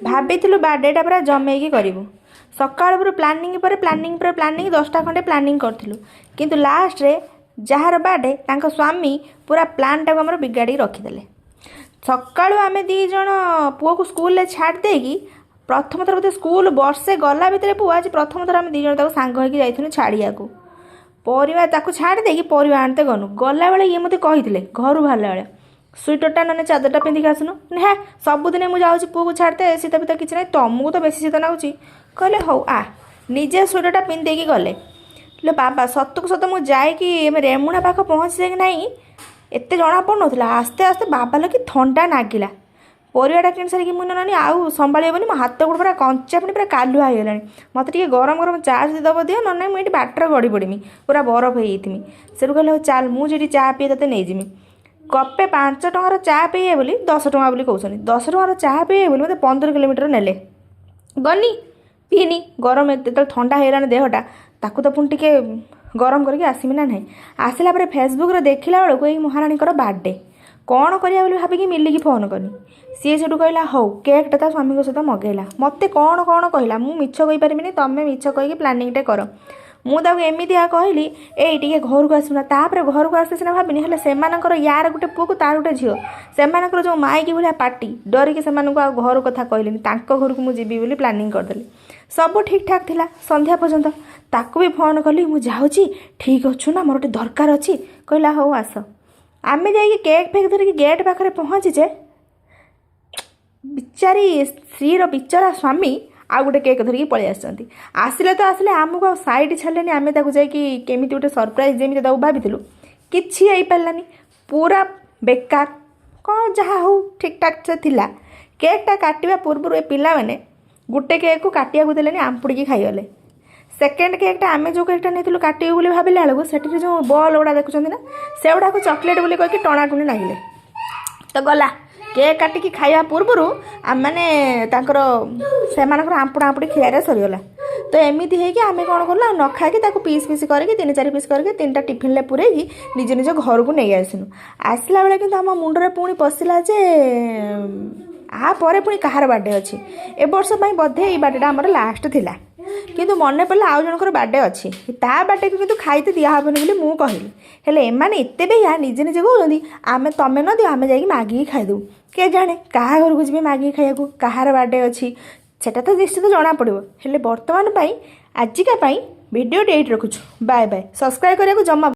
ଭାବିଥିଲୁ ବାର୍ଥଡେଟା ପୁରା ଜମେଇକି କରିବୁ। ସକାଳ ପୁରା ପ୍ଲାନିଂ ପରେ ପ୍ଲାନିଂ ପରେ ପ୍ଲାନିଂ 10ଟା ଖଣ୍ଡେ ପ୍ଲାନିଂ କରିଥିଲୁ, କିନ୍ତୁ ଲାଷ୍ଟରେ ଯାହାର ବାର୍ଥଡେ ତାଙ୍କ ସ୍ୱାମୀ ପୁରା ପ୍ଲାନ୍ଟାକୁ ଆମର ବିଗାଡ଼ିକି ରଖିଦେଲେ। ସକାଳୁ ଆମେ ଦୁଇ ଜଣ ପୁଅକୁ ସ୍କୁଲରେ ଛାଡ଼ି ଦେଇକି ପ୍ରଥମ ଥର ବୋଧେ ସ୍କୁଲ ବର୍ଷେ ଗଲା ଭିତରେ ପୁଅ ଆଜି ପ୍ରଥମ ଥର ଆମେ ଦୁଇ ଜଣ ତାକୁ ସାଙ୍ଗ ହେଇକି ଯାଇଥିଲୁ ଛାଡ଼ିବାକୁ। ପରିବା ତାକୁ ଛାଡ଼ି ଦେଇକି ପରିବା ଆଣିତେ ଗଲୁ। ଗଲାବେଳେ ଇଏ ମୋତେ କହିଥିଲେ ଘରୁ ବାହାରିଲା ବେଳେ, ସ୍ୱିଟରଟା ନହେଲେ ଚାଦରଟା ପିନ୍ଧିକି ଆସୁନୁ। ହେ ସବୁଦିନେ ମୁଁ ଯାଉଛି ପୁଅକୁ ଛାଡ଼ିତେ, ଶୀତ ଫୀତ କିଛି ନାହିଁ, ତମକୁ ତ ବେଶୀ ଶୀତ ଲାଗୁଛି। କହିଲେ ହଉ ଆ, ନିଜେ ସ୍ୱିଟରଟା ପିନ୍ଧି ଗଲେ। ହେଲେ ବାବା ସତକୁ ସତ ମୁଁ ଯାଇକି ଏବେ ରେମୁଣା ପାଖ ପହଞ୍ଚିଲେ କି ନାହିଁ ଏତେ ଜଣା ପଡ଼ୁନଥିଲା। ଆସ୍ତେ ଆସ୍ତେ ବାବା ଲୋ କି ଥଣ୍ଡା ନାଗିଲା। ପରିବାଟା କିଣି ସାରିକି ମୁଁ ନନି ଆଉ ସମ୍ଭାଳି ହେବନି, ମୋ ହାତ ଗୋଡ଼ ପୁରା କଞ୍ଚା ପୁଣି ପୁରା କାଲୁଆ ହେଇଗଲାଣି। ମୋତେ ଟିକେ ଗରମ ଗରମ ଚା ଯଦି ଦେବ ଦିଅ, ନହେଲେ ମୁଁ ଏଠି ବାଟରେ ଗଡ଼ି ପଡ଼ିମି, ପୁରା ବରଫ ହେଇଯାଇଥିମି। ସେଠୁ କହିଲେ ହଉ ଚାଲ ମୁଁ ଯେଠି ଚା ପିଏ ତତେ ନେଇଯିମି। କପେ 5 ଟଙ୍କାର ଚା ପିଇବେ ବୋଲି 10 ଟଙ୍କା ବୋଲି କହୁଛନ୍ତି। 10 ଟଙ୍କାର ଚା ପିଇବେ ବୋଲି ମୋତେ 15 କିଲୋମିଟର ନେଲେ। ଗନି ପିଇନି, ଗରମ ଯେତେବେଳେ ଥଣ୍ଡା ହେଇଗଲାଣି ଦେହଟା, ତାକୁ ତ ପୁଣି ଟିକେ ଗରମ କରିକି ଆସିବି ନା ନାହିଁ। ଆସିଲା ପରେ ଫେସବୁକ୍ରେ ଦେଖିଲା ବେଳକୁ ଏଇ ମହାରାଣୀଙ୍କର ବାର୍ଥଡେ। କ'ଣ କରିବା ବୋଲି ଭାବିକି ମିଲିକି ଫୋନ୍ କନି। ସିଏ ସେଠୁ କହିଲା ହଉ କେକ୍ଟା ତା ସ୍ୱାମୀଙ୍କ ସହିତ ମଗେଇଲା। ମୋତେ କ'ଣ କ'ଣ କହିଲା, ମୁଁ ମିଛ କହିପାରିବିନି, ତମେ ମିଛ କହିକି ପ୍ଲାନିଂଟା କର। ମୁଁ ତାକୁ ଏମିତିଆ କହିଲି ଏଇ ଟିକେ ଘରକୁ ଆସିବୁ ନା। ତାପରେ ଘରକୁ ଆସିଲେ ସିନା ଭାବିନି, ହେଲେ ସେମାନଙ୍କର ୟାର ଗୋଟେ ପୁଅକୁ ତାର ଗୋଟେ ଝିଅ, ସେମାନଙ୍କର ଯେଉଁ ମାଇକି ଭଳିଆ ପାଟି, ଡରିକି ସେମାନଙ୍କୁ ଆଉ ଘର କଥା କହିଲିନି। ତାଙ୍କ ଘରକୁ ମୁଁ ଯିବି ବୋଲି ପ୍ଲାନିଂ କରିଦେଲି। ସବୁ ଠିକ୍ ଠାକ୍ ଥିଲା ସନ୍ଧ୍ୟା ପର୍ଯ୍ୟନ୍ତ। ତାକୁ ବି ଫୋନ୍ କଲି, ମୁଁ ଯାଉଛି ଠିକ୍ ଅଛୁ ନା, ମୋର ଗୋଟେ ଦରକାର ଅଛି। କହିଲା ହଉ ଆସ। ଆମେ ଯାଇକି କେକ୍ ଫେକ୍ ଧରିକି ଗେଟ୍ ପାଖରେ ପହଞ୍ଚିଛେ, ବିଚାରୀ ସ୍ତ୍ରୀର ବିଚରା ସ୍ୱାମୀ ଆଉ ଗୋଟେ କେକ୍ ଧରିକି ପଳେଇ ଆସିଛନ୍ତି। ଆସିଲେ ତ ଆସିଲେ, ଆମକୁ ଆଉ ସାଇଡ଼୍ ଛାଡ଼ିଲେନି। ଆମେ ତାକୁ ଯାଇକି କେମିତି ଗୋଟେ ସରପ୍ରାଇଜ୍ ଯେମିତି ତାକୁ ଭାବିଥିଲୁ, କିଛି ହେଇପାରିଲାନି, ପୁରା ବେକାର। କ'ଣ ଯାହା ହଉ ଠିକ୍ ଠାକ୍ ସେ ଥିଲା। କେକ୍ଟା କାଟିବା ପୂର୍ବରୁ ଏ ପିଲାମାନେ ଗୋଟେ କେକ୍କୁ କାଟିବାକୁ ଦେଲେନି, ଆମ୍ପୁଡ଼ିକି ଖାଇଗଲେ। ସେକେଣ୍ଡ କେକ୍ଟା ଆମେ ଯେଉଁ କେକ୍ଟା ନେଇଥିଲୁ କାଟିବୁ ବୋଲି ଭାବିଲା ବେଳକୁ ସେଠିରେ ଯେଉଁ ବଲ୍ ଗୁଡ଼ା ଦେଖୁଛନ୍ତି ନା, ସେଗୁଡ଼ାକୁ ଚକୋଲେଟ୍ ବୋଲି କହିକି ଟଣାଟୁଣି ଲାଗିଲେ। ତ ଗଲା କେକ୍ କାଟିକି ଖାଇବା ପୂର୍ବରୁ ଆମମାନେ ସେମାନଙ୍କର ଆମ୍ପୁଡ଼ା ଆମ୍ପୁଡ଼ି ଖିଆରେ ସରିଗଲା। ତ ଏମିତି ହେଇକି ଆମେ କ'ଣ କଲୁ, ଆଉ ନ ଖାଇକି ତାକୁ ପିସ୍ ପିସ୍ କରିକି 3-4 ପିସ୍ କରିକି 3ଟା ଟିଫିନ୍ରେ ପୁରେଇକି ନିଜ ନିଜ ଘରକୁ ନେଇ ଆସିଲୁ। ଆସିଲା ବେଳେ କିନ୍ତୁ ଆମ ମୁଣ୍ଡରେ ପୁଣି ପଶିଲା ଯେ ଆ ପରେ ପୁଣି କାହାର ବାର୍ଥଡେ ଅଛି। ଏ ବର୍ଷ ପାଇଁ ବୋଧେ ଏଇ ବାର୍ଥଡେଟା ଆମର ଲାଷ୍ଟ ଥିଲା, କିନ୍ତୁ ମନେ ପଡ଼ିଲା ଆଉ ଜଣଙ୍କର ବାର୍ଥଡେ ଅଛି। ତା ବାର୍ଥଡେକୁ କିନ୍ତୁ ଖାଇତେ ଦିଆହେବନି ବୋଲି ମୁଁ କହିଲି। ହେଲେ ଏମାନେ ଏତେ ବେୟା, ନିଜେ ନିଜେ କହୁଛନ୍ତି ତମେ ନ ଦିଅ, ଆମେ ଯାଇକି ମାଗିକି ଖାଇଦେବୁ। କେଜାଣେ କାହା ଘରକୁ ଯିବେ ମାଗିକି ଖାଇବାକୁ, କାହାର ବାର୍ଥଡେ ଅଛି ସେଟା ତ ନିଶ୍ଚିତ ଜଣାପଡ଼ିବ। ହେଲେ ବର୍ତ୍ତମାନ ପାଇଁ ଆଜିକା ପାଇଁ ଭିଡ଼ିଓଟି ଏଇଠି ରଖୁଛୁ। Bye bye. ସବସ୍କ୍ରାଇବ୍ କରିବାକୁ ଜମା